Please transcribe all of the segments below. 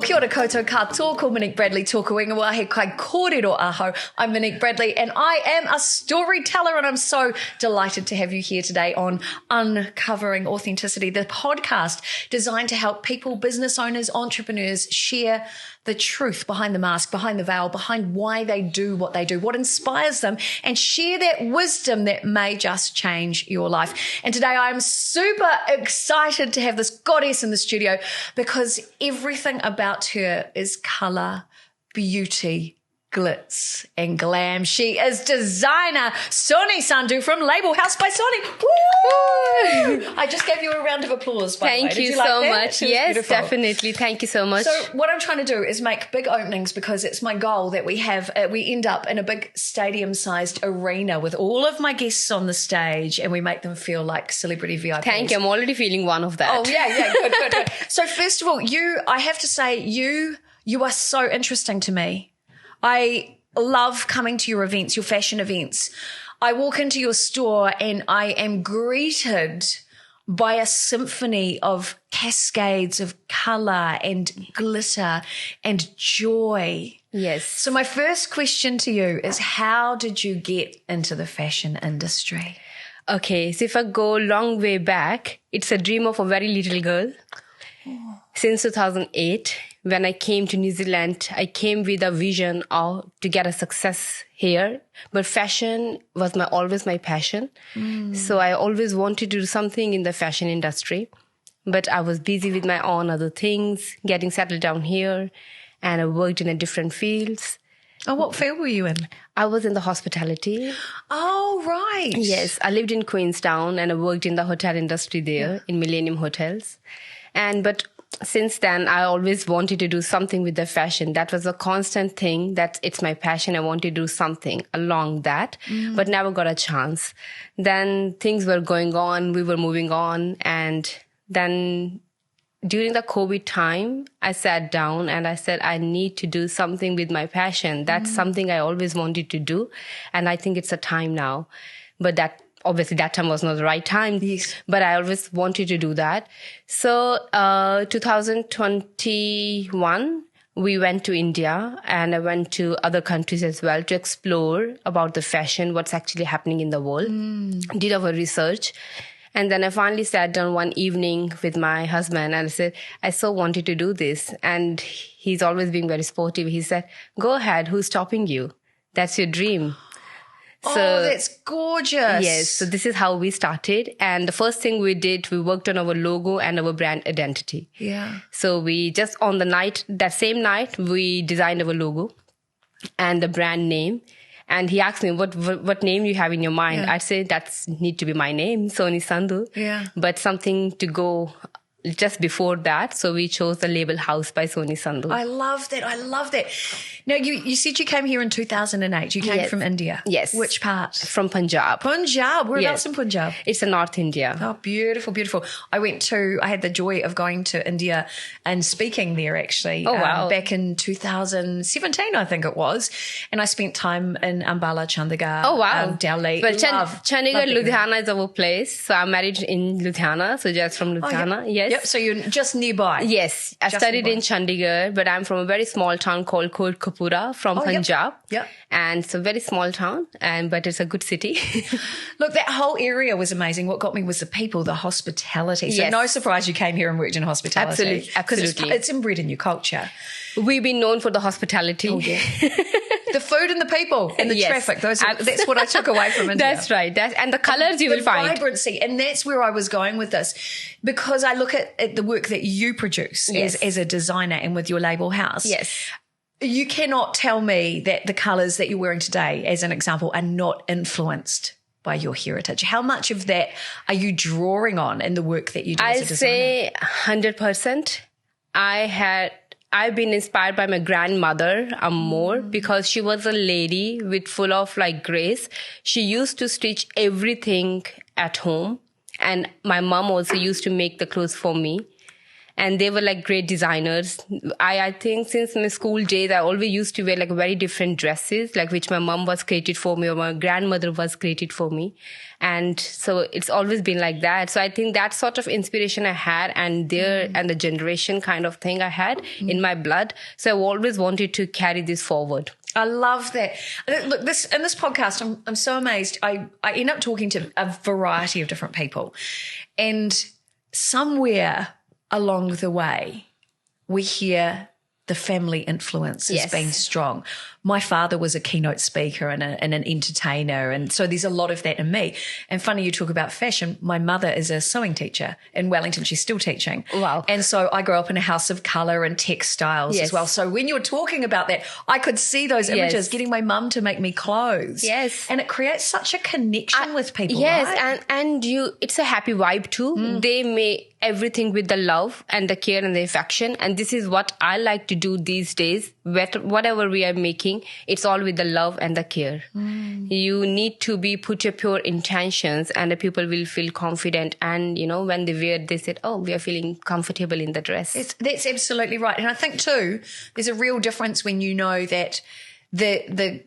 kia ora koutou katoa, ko Monique Bradley tōku ingoa he kai kōrero aho. I'm Monique Bradley and I am a storyteller, and I'm so delighted to have you here today on Uncovering Authenticity, the podcast designed to help people, business owners, entrepreneurs share the truth behind the mask, behind the veil, behind why they do, what inspires them, and share that wisdom that may just change your life. And today I'm super excited to have this goddess in the studio because everything about her is colour, beauty, glitz and glam. She is designer Soni Sandhu from Label House by Soni. Woo! I just gave you a round of applause, by the way. Thank you so much. Yes, beautiful. Definitely. Thank you so much. So what I'm trying to do is make big openings because it's my goal that we end up in a big stadium-sized arena with all of my guests on the stage and we make them feel like celebrity VIPs. Thank you. I'm already feeling one of that. Oh, yeah. Good. So first of all, I have to say, you are so interesting to me. I love coming to your events, your fashion events. I walk into your store and I am greeted by a symphony of cascades of colour and glitter and joy. Yes. So my first question to you is, how did you get into the fashion industry? Okay, so if I go a long way back, it's a dream of a very little girl. Since 2008, when I came to New Zealand, I came with a vision to get a success here. But fashion was always my passion. So I always wanted to do something in the fashion industry. But I was busy with my own other things, getting settled down here. And I worked in different fields. Oh, what field were you in? I was in the hospitality. Oh, right. Yes, I lived in Queenstown and I worked in the hotel industry there, in Millennium Hotels. But since then, I always wanted to do something with the fashion. That was a constant thing. It's my passion. I wanted to do something along that, but never got a chance. Then things were going on. We were moving on. And then during the COVID time, I sat down and I said, I need to do something with my passion. That's something I always wanted to do. And I think it's a time now. But obviously, that time was not the right time, yes. But I always wanted to do that. So 2021, we went to India and I went to other countries as well to explore about the fashion, what's actually happening in the world, did our research. And then I finally sat down one evening with my husband and I said, I so wanted to do this. And he's always been very sportive. He said, go ahead, who's stopping you? That's your dream. So, that's gorgeous. Yes. So this is how we started. And the first thing we did, we worked on our logo and our brand identity. Yeah. So we just that same night, we designed our logo and the brand name. And he asked me, what name you have in your mind? Yeah. I'd say that's need to be my name, Soni Sandhu. Yeah. But something to go just before that. So we chose the Label House by Soni Sandhu. I love that. Now, you said you came here in 2008. You came from India. Yes. Which part? From Punjab. Punjab. Whereabouts in Punjab? It's in North India. Oh, beautiful, beautiful. I had the joy of going to India and speaking there, actually. Oh, wow. Back in 2017, I think it was. And I spent time in Ambala, Chandigarh. Oh, wow. Delhi. Well, Chandigarh, Ludhiana is our place. So I'm married in Ludhiana. So just from Ludhiana. Yes. Yep. So you're just nearby. Yes. I studied in Chandigarh, but I'm from a very small town called Kodkapura from Punjab. Yep. And it's a very small town, but it's a good city. Look, that whole area was amazing. What got me was the people, the hospitality. So no surprise you came here and worked in hospitality. Absolutely. It's inbred in your culture. We've been known for the hospitality. Oh, yeah. The food and the people and the traffic. That's what I took away from India. That's right. And the colours you will find. The vibrancy. And that's where I was going with this. Because I look at the work that you produce as a designer and with your Label House. Yes. You cannot tell me that the colours that you're wearing today, as an example, are not influenced by your heritage. How much of that are you drawing on in the work that you do as a designer? I'd say 100%. I've been inspired by my grandmother more because she was a lady with full of grace. She used to stitch everything at home. And my mom also used to make the clothes for me. And they were like great designers. I think since my school days, I always used to wear like very different dresses, like which my mom was created for me or my grandmother was created for me. And so it's always been like that. So I think that sort of inspiration I had and the generation kind of thing I had in my blood. So I always wanted to carry this forward. I love that. Look, in this podcast, I'm so amazed. I end up talking to a variety of different people, and somewhere along the way, we hear the family influence as being strong. My father was a keynote speaker and an entertainer, and so there's a lot of that in me. And funny you talk about fashion. My mother is a sewing teacher in Wellington. She's still teaching. Wow. And so I grew up in a house of colour and textiles as well. So when you were talking about that, I could see those images, getting my mum to make me clothes. Yes. And it creates such a connection with people, yes, right? and it's a happy vibe too. They make everything with the love and the care and the affection. And this is what I like to do these days. Whatever we are making, it's all with the love and the care. You need to put your pure intentions, and the people will feel confident. And, when they wear, they said, oh, we are feeling comfortable in the dress. That's absolutely right. And I think too, there's a real difference when you know that the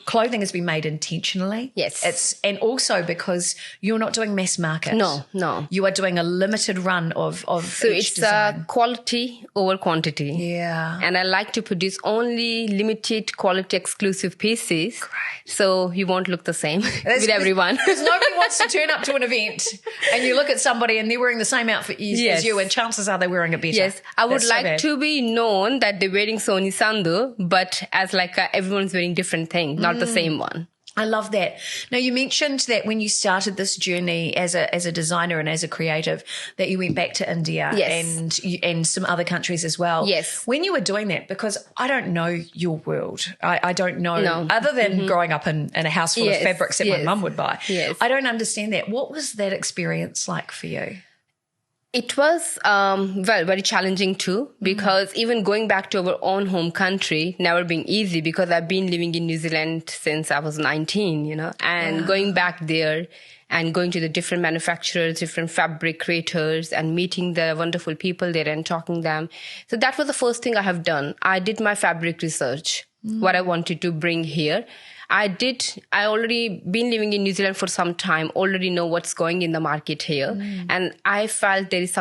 clothing has been made intentionally. Yes. And also because you're not doing mass market. No. You are doing a limited run of so each it's design. Quality over quantity. Yeah. And I like to produce only limited quality exclusive pieces. Great. So you won't look the same with everyone. Because nobody wants to turn up to an event and you look at somebody and they're wearing the same outfit as you, and chances are they're wearing it better. Yes. I would like to be known that they're wearing Soni Sandhu, but as everyone's wearing different things, not the same one. I love that. Now, you mentioned that when you started this journey as a designer and as a creative, that you went back to India and some other countries as well. Yes. When you were doing that, because I don't know your world. I don't know, other than growing up in a house full of fabrics that my mum would buy. Yes. I don't understand that. What was that experience like for you? It was, very challenging too, because even going back to our own home country, never been easy, because I've been living in New Zealand since I was 19, and going back there and going to the different manufacturers, different fabric creators, and meeting the wonderful people there and talking to them. So that was the first thing I have done. I did my fabric research, what I wanted to bring here. I already been living in New Zealand for some time, already know what's going in the market here. And I felt there is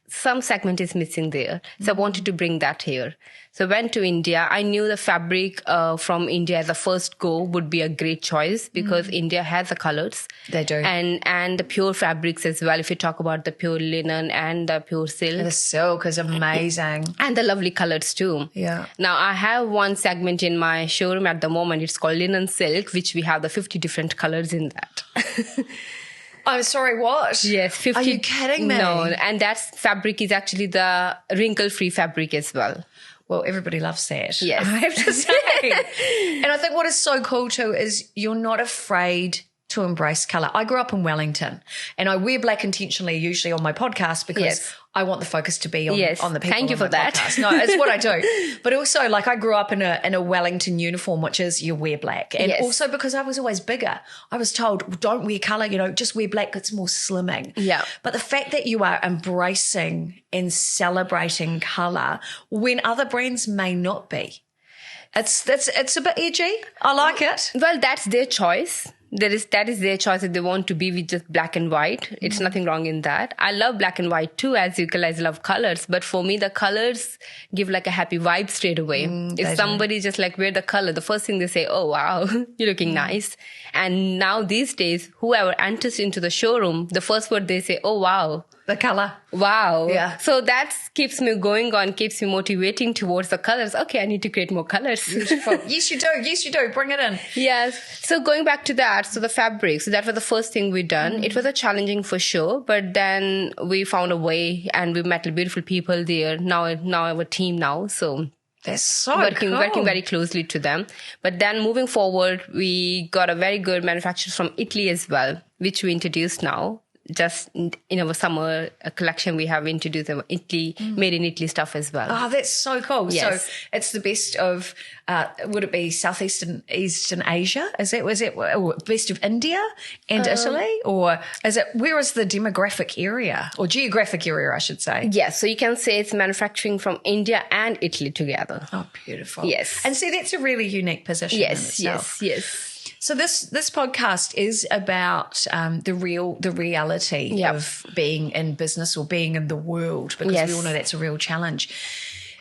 some segment is missing there. So I wanted to bring that here. So I went to India. I knew the fabric from India as a first go would be a great choice, because India has the colors. They do. And the pure fabrics as well. If you talk about the pure linen and the pure silk. The silk is amazing. And the lovely colors too. Yeah. Now I have one segment in my showroom at the moment. It's called linen silk, which we have the 50 different colors in that. I'm sorry, what? Yes, 50. Are you kidding me? No, and that fabric is actually the wrinkle-free fabric as well. Well, everybody loves that. Yes. I have to say. And I think what is so cool too is you're not afraid to embrace colour. I grew up in Wellington, and I wear black intentionally usually on my podcast because I want the focus to be on the people. Thank you for that. Podcast. No, it's what I do. But also, I grew up in a Wellington uniform, which is you wear black. And also because I was always bigger. I was told, don't wear colour, just wear black, it's more slimming. Yeah. But the fact that you are embracing and celebrating colour when other brands may not be, it's a bit edgy. I like it. Well, that's their choice. That is their choice if they want to be with just black and white. It's nothing wrong in that. I love black and white too, as you guys love colors. But for me, the colors give a happy vibe straight away. If somebody just wear the color, the first thing they say, oh, wow, you're looking nice. And now these days, whoever enters into the showroom, the first word they say, oh, wow. The colour. Wow. Yeah. So that keeps me going on, keeps me motivating towards the colors. Okay, I need to create more colors. Beautiful. Yes, you do. Yes, you do. Bring it in. Yes. So going back to that, so the fabric, so that was the first thing we done. It was a challenging for sure, but then we found a way and we met beautiful people there. Now our team now. So that's so working cool. very closely to them. But then moving forward, we got a very good manufacturer from Italy as well, which we introduced now. just in our summer collection, we have introduced our Italy, made in Italy stuff as well. Oh, that's so cool. Yes. So it's the best of, would it be Eastern Asia? Was it best of India and Italy? Or where is the demographic area or geographic area, I should say? Yes. So you can say it's manufacturing from India and Italy together. Oh, beautiful. Yes. And see, that's a really unique position. Yes, in itself. yes. So this podcast is about the reality of being in business or being in the world, because we all know that's a real challenge.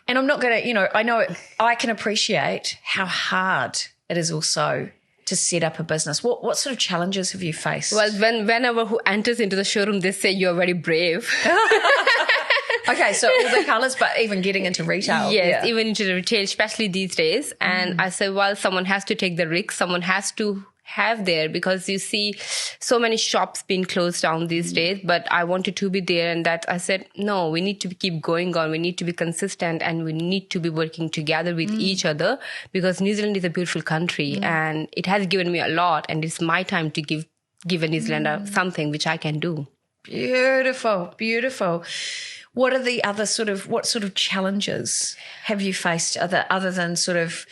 And I'm not going to, I can appreciate how hard it is also to set up a business. What sort of challenges have you faced? Well, whenever who enters into the showroom, they say you're very brave. Okay, so all the colours, but even getting into retail. Yes, even into the retail, especially these days. And I said, well, someone has to take the risk. Someone has to have there, because you see so many shops being closed down these days, but I wanted to be there. And that I said, no, we need to keep going on. We need to be consistent, and we need to be working together with each other, because New Zealand is a beautiful country and it has given me a lot. And it's my time to give a New Zealander something which I can do. Beautiful, beautiful. What are the other what sort of challenges have you faced other than sort of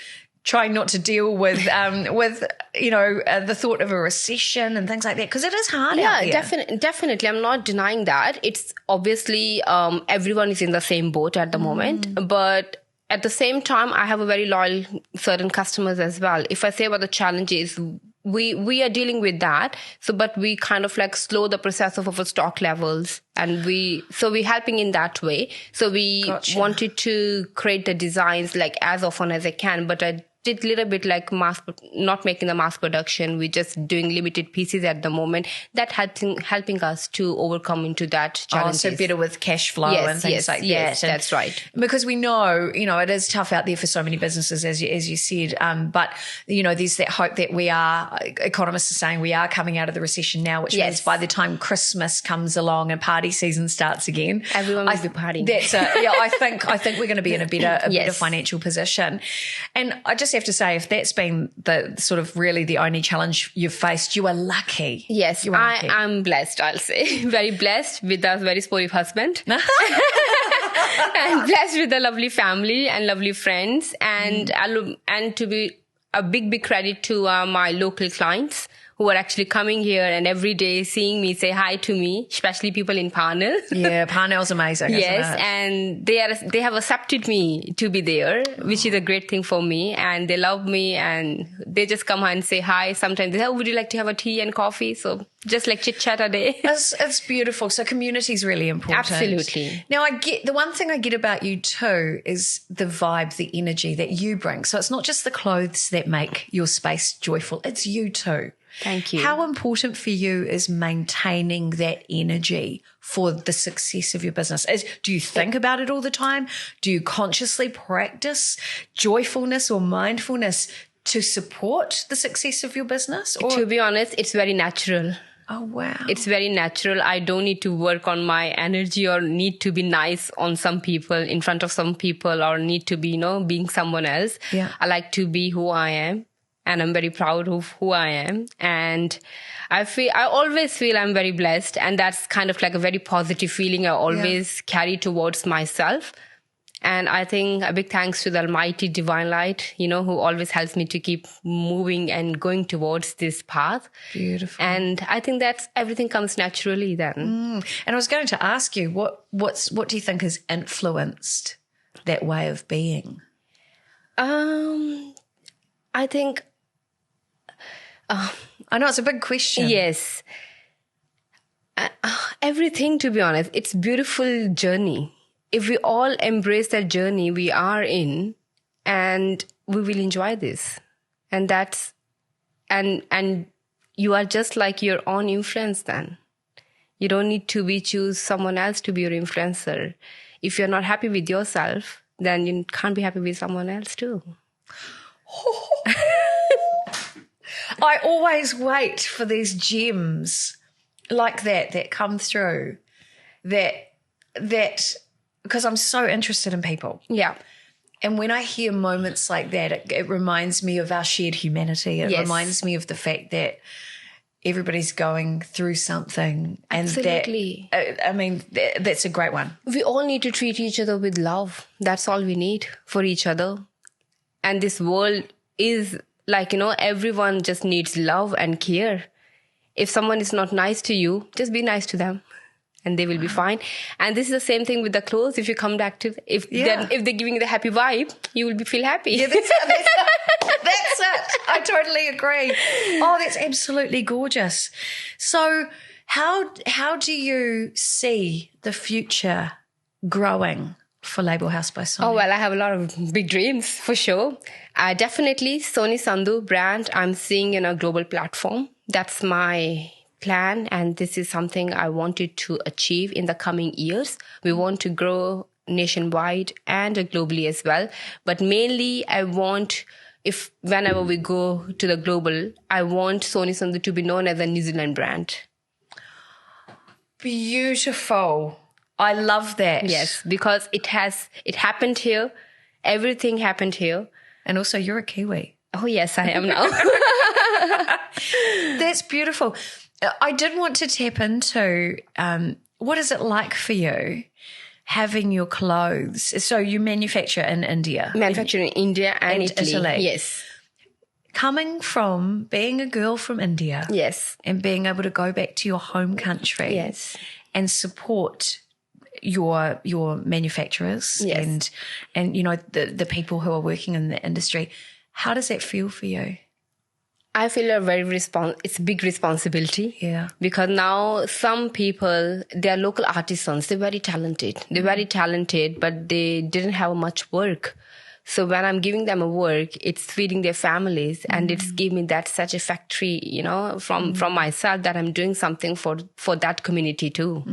trying not to deal with the thought of a recession and things like that? Because it is hard out there. Yeah, definitely. I'm not denying that. It's obviously everyone is in the same boat at the moment, but at the same time, I have a very loyal certain customers as well. If I say about the challenges, we are dealing with that. So, but we kind of like slow the process of our stock levels, and we're helping in that way. So we wanted to create the designs like as often as I can, but I did a little bit like not making the mass production. We're just doing limited pieces at the moment. That helping us to overcome into that challenges. Oh, so better with cash flow and things like that. Yes, and that's right. Because we know, it is tough out there for so many businesses, as you said. But, there's that hope that economists are saying we are coming out of the recession now, which means by the time Christmas comes along and party season starts again, everyone will be partying. I think we're going to be in a better financial position. And I just have to say, if that's been the sort of really the only challenge you've faced, you are lucky. Yes, I'm blessed, I'll say. Very blessed with a very supportive husband. And blessed with a lovely family and lovely friends. And to be a big credit to my local clients who are actually coming here and every day seeing me, say hi to me, especially people in Parnell. Yeah, Parnell's amazing. Yes, and they have accepted me to be there, which is a great thing for me. And they love me, and they just come and say hi. Sometimes they say, would you like to have a tea and coffee? So just like chit chat a day. It's beautiful. So community is really important. Absolutely. Now the one thing I get about you too is the vibe, the energy that you bring. So it's not just the clothes that make your space joyful. It's you too. Thank you. How important for you is maintaining that energy for the success of your business? Do you think about it all the time? Do you consciously practice joyfulness or mindfulness to support the success of your business? Or? To be honest, it's very natural. Oh, wow. It's very natural. I don't need to work on my energy or need to be nice on some people, in front of some people, or need to be, being someone else. Yeah. I like to be who I am. And I'm very proud of who I am. And I always feel I'm very blessed. And that's kind of like a very positive feeling I always carry towards myself. And I think a big thanks to the almighty divine light, who always helps me to keep moving and going towards this path. Beautiful. And I think that's everything comes naturally then. And I was going to ask you, what do you think has influenced that way of being? I think... I know it's a big question. Yes. Everything, to be honest, it's a beautiful journey. If we all embrace that journey we are in, and we will enjoy this. And that's, and you are just like your own influence then. You don't need to choose someone else to be your influencer. If you're not happy with yourself, then you can't be happy with someone else too. I always wait for these gems like that come through, that because I'm so interested in people. Yeah. And when I hear moments like that, it reminds me of our shared humanity. It reminds me of the fact that, everybody's going through something. Absolutely. And that's a great one. We all need to treat each other with love. That's all we need for each other. And this world is like, everyone just needs love and care. If someone is not nice to you, just be nice to them and they will be fine. And this is the same thing with the clothes. If you come back to, if they're giving you the happy vibe, you will feel happy. Yeah, that's it. I totally agree. Oh, that's absolutely gorgeous. So how do you see the future growing for Label House by Soni? Oh, well, I have a lot of big dreams for sure. Definitely Soni Sandhu brand, I'm seeing in a global platform. That's my plan. And this is something I wanted to achieve in the coming years. We want to grow nationwide and globally as well. But mainly I want, whenever we go to the global, I want Soni Sandhu to be known as a New Zealand brand. Beautiful. I love that. Yes, because it happened here. Everything happened here. And also you're a Kiwi. Oh, yes, I am now. That's beautiful. I did want to tap into what is it like for you having your clothes? So you manufacture in India. Manufacture in India and Italy. Yes. Coming from being a girl from India. Yes. And being able to go back to your home country. Yes. And support your manufacturers. Yes. And the people who are working in the industry. How does that feel for you? I feel it's a big responsibility. Yeah. Because now some people, they are local artisans. They're very talented. But they didn't have much work. So when I'm giving them a work, it's feeding their families and it's giving me that satisfactory, from myself that I'm doing something for that community too.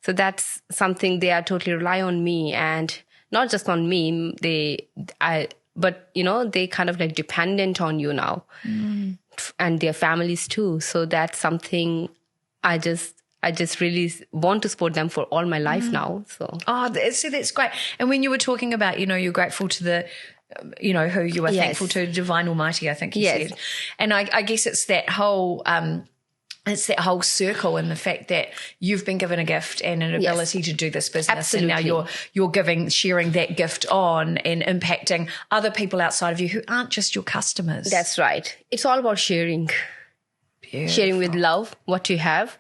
So that's something they are totally rely on me, and not just on me. But they kind of like dependent on you now and their families too. So that's something I just really want to support them for all my life now. So. Oh, see, that's great. And when you were talking about, you're grateful to the, who you are thankful to, Divine Almighty, I think you said. And I guess it's that whole, circle, and the fact that you've been given a gift and an ability to do this business. Absolutely. And now you're sharing that gift on and impacting other people outside of you who aren't just your customers. That's right. It's all about sharing. Beautiful. Sharing with love what you have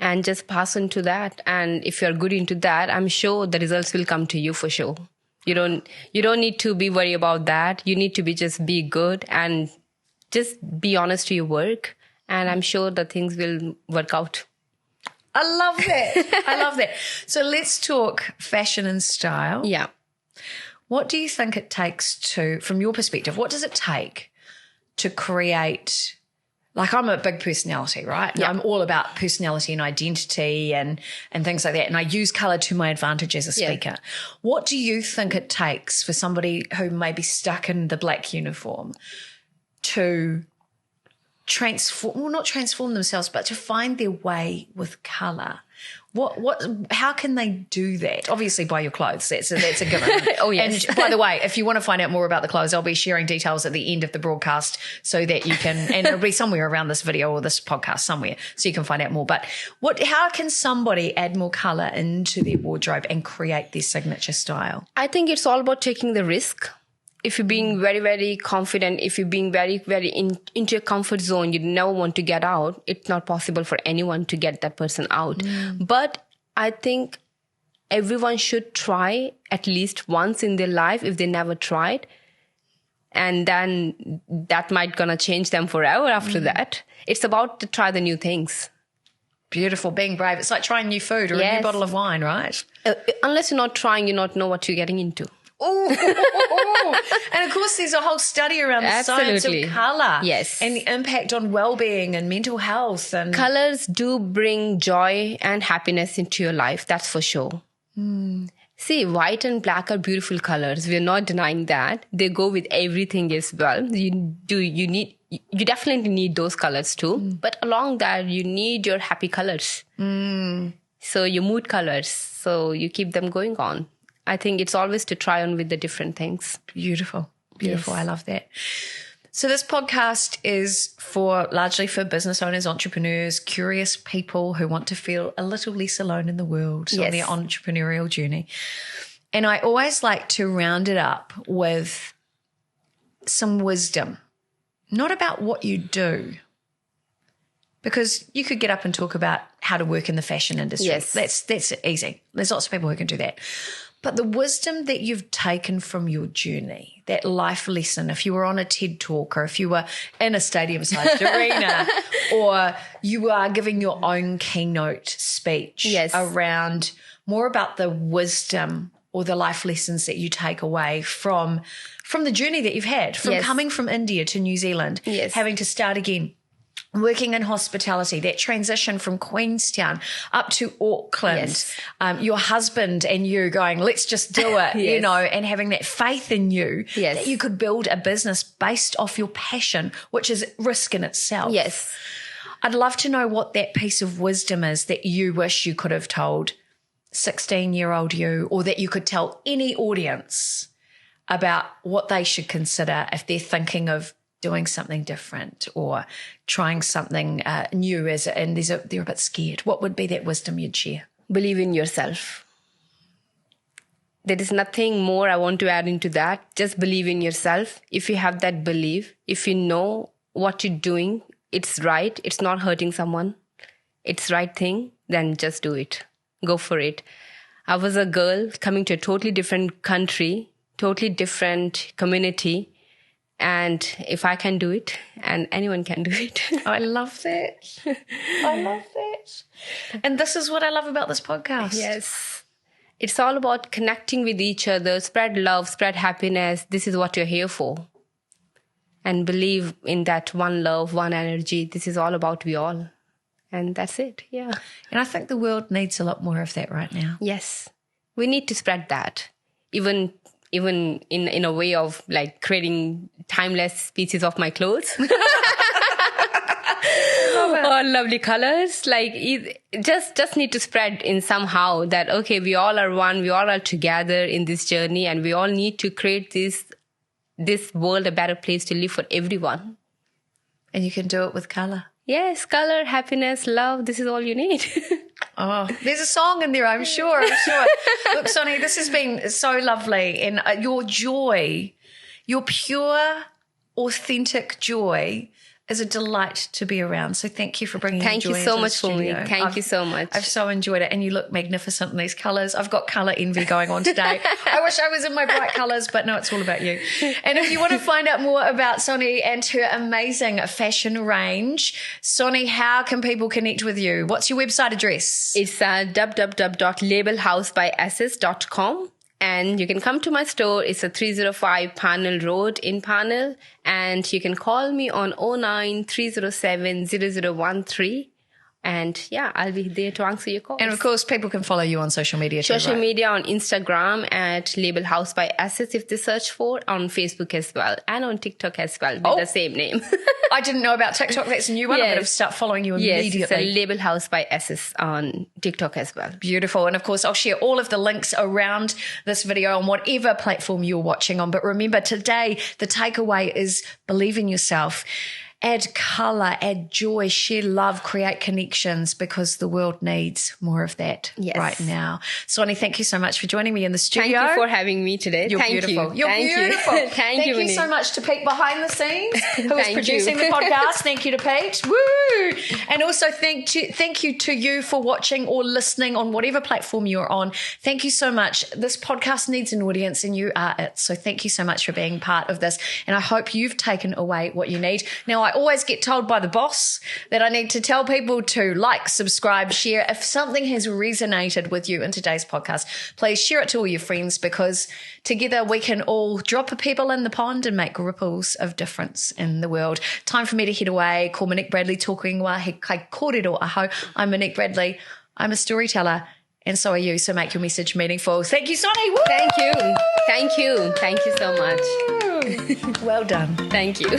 and just pass on to that. And if you're good into that, I'm sure the results will come to you for sure. You don't need to be worried about that. You need to just be good and just be honest to your work. And I'm sure that things will work out. I love that. I love that. So let's talk fashion and style. Yeah. What do you think it takes from your perspective, what does it take to create, like I'm a big personality, right? Yeah. I'm all about personality and identity and things like that. And I use colour to my advantage as a speaker. Yeah. What do you think it takes for somebody who may be stuck in the black uniform to not transform themselves, but to find their way with colour? How can they do that? Obviously by your clothes. That's a given. Oh, yes. And by the way, if you want to find out more about the clothes, I'll be sharing details at the end of the broadcast so that you can, and it'll be somewhere around this video or this podcast somewhere so you can find out more. But how can somebody add more colour into their wardrobe and create their signature style? I think it's all about taking the risk. If you're being very, very confident, if you're being very, very into your comfort zone, you never want to get out. It's not possible for anyone to get that person out. But I think everyone should try at least once in their life if they never tried. And then that might gonna change them forever after that. It's about to try the new things. Beautiful, being brave. It's like trying new food or a new bottle of wine, right? Unless you're not trying, you not know what you're getting into. Oh, and of course there's a whole study around the science of colour. Yes. And the impact on well-being and mental health. And colours do bring joy and happiness into your life, that's for sure. See, white and black are beautiful colours. We're not denying that. They go with everything as well. You definitely need those colours too. But along that, you need your happy colours. So your mood colours. So you keep them going on. I think it's always to try on with the different things. Beautiful. Beautiful. Yes. I love that. So this podcast is largely for business owners, entrepreneurs, curious people who want to feel a little less alone in the world on their entrepreneurial journey. And I always like to round it up with some wisdom, not about what you do, because you could get up and talk about how to work in the fashion industry. Yes. That's easy. There's lots of people who can do that. But the wisdom that you've taken from your journey, that life lesson, if you were on a TED Talk or if you were in a stadium-sized arena or you are giving your own keynote speech around more about the wisdom or the life lessons that you take away from the journey that you've had, from coming from India to New Zealand, having to start again, working in hospitality, that transition from Queenstown up to Auckland, your husband and you going, let's just do it, you know, and having that faith in you that you could build a business based off your passion, which is risk in itself. Yes. I'd love to know what that piece of wisdom is that you wish you could have told 16-year-old you, or that you could tell any audience about what they should consider if they're thinking of doing something different or trying something new and they're a bit scared. What would be that wisdom you'd share? Believe in yourself. There is nothing more I want to add into that. Just believe in yourself. If you have that belief, if you know what you're doing, it's right, it's not hurting someone, it's the right thing, then just do it. Go for it. I was a girl coming to a totally different country, totally different community. And if I can do it, and anyone can do it. I love that. I love that. And this is what I love about this podcast. Yes. It's all about connecting with each other, spread love, spread happiness. This is what you're here for. And believe in that one love, one energy. This is all about we all. And that's it. Yeah. And I think the world needs a lot more of that right now. Yes. We need to spread that. Even in a way of like creating timeless pieces of my clothes. Or lovely colors. Like just need to spread in somehow that, okay, we all are one, we all are together in this journey, and we all need to create this world a better place to live for everyone. And you can do it with color. Yes, color, happiness, love, this is all you need. Oh, there's a song in there, I'm sure. Look, Soni, this has been so lovely. And your joy, your pure, authentic joy is a delight to be around. So thank you for bringing Thank joy you so into much the for me. studio. Thank you so much. I've so enjoyed it. And you look magnificent in these colours. I've got colour envy going on today. I wish I was in my bright colours, but no, it's all about you. And if you want to find out more about Soni and her amazing fashion range, Soni, how can people connect with you? What's your website address? It's www.labelhousebyss.com. And you can come to my store. It's a 305 Parnell Road in Parnell. And you can call me on 09-307-0013. And yeah, I'll be there to answer your calls. And of course, people can follow you on social media too, Social media on Instagram at Label House by Assets if they search for, on Facebook as well, and on TikTok as well with the same name. I didn't know about TikTok. That's a new one. I'm going to start following you immediately. Yes, it's a Label House by Assets on TikTok as well. Beautiful. And of course, I'll share all of the links around this video on whatever platform you're watching on. But remember, today, the takeaway is believe in yourself. Add colour, add joy, share love, create connections, because the world needs more of that right now. Soni, thank you so much for joining me in the studio. Thank you for having me today. You're beautiful. You're beautiful. Thank you so much to Pete behind the scenes, who is producing the podcast. Thank you to Pete. Woo! And also thank you to you for watching or listening on whatever platform you're on. Thank you so much. This podcast needs an audience, and you are it. So thank you so much for being part of this. And I hope you've taken away what you need. Now, I always get told by the boss that I need to tell people to like, subscribe, share. If something has resonated with you in today's podcast, please share it to all your friends, because together we can all drop a pebble in the pond and make ripples of difference in the world. Time for me to head away. Ko Monique Bradley toku ingoa he kai kōrero aho. I'm Monique Bradley. I'm a storyteller, and so are you. So make your message meaningful. Thank you, Soni. Woo! Thank you. Thank you. Thank you so much. Well done. Thank you.